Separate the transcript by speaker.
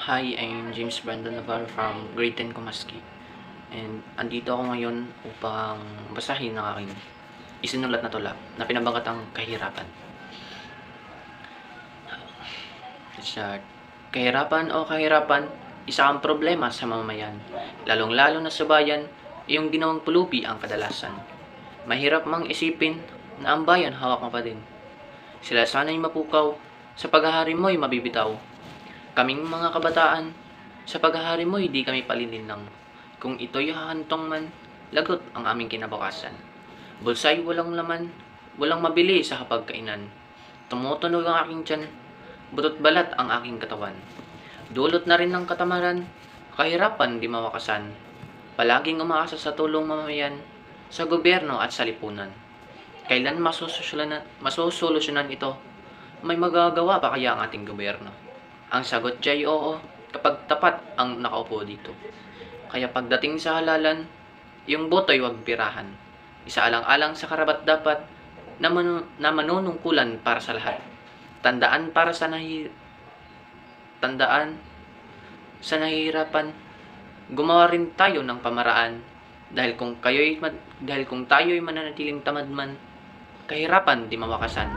Speaker 1: Hi, I'm James Brandon Navarro from Grade 10 Kumaski. And andito ako ngayon upang basahin ang aking isinulat na tula na pinabangatang kahirapan. Sa kahirapan o kahirapan, isa ang problema sa mamamayan, lalong-lalo na sa bayan, iyong ginawang pulubi ang kadalasan. Mahirap mang isipin na ang bayan hawak mo pa din. Sila sana'y mapukaw, sa paghahari mo'y mabibitaw. Kaming mga kabataan, sa paghahari mo'y di kami palilinlang. Kung ito'y hahantong man, lagot ang aming kinabukasan. Bulsay walang laman, walang mabili sa hapagkainan. Tumutunog ang aking tiyan, butot balat ang aking katawan. Dulot na rin ng katamaran, kahirapan di mawakasan. Palaging umaasa sa tulong mamamayan, sa gobyerno at sa lipunan. Kailan masosolusyonan ito? May magagawa pa kaya ang ating gobyerno? Ang sagot ay oo, kapag tapat ang nakaupo dito. Kaya pagdating sa halalan, yung boto'y huwag pirahan. Isaalang-alang sa karapat-dapat na manunungkulan para sa lahat. Tandaan sa nahihirapan, gumawa rin tayo ng pamaraan. Dahil kung tayo'y mananatiling tamad man, kahirapan di mawakasan.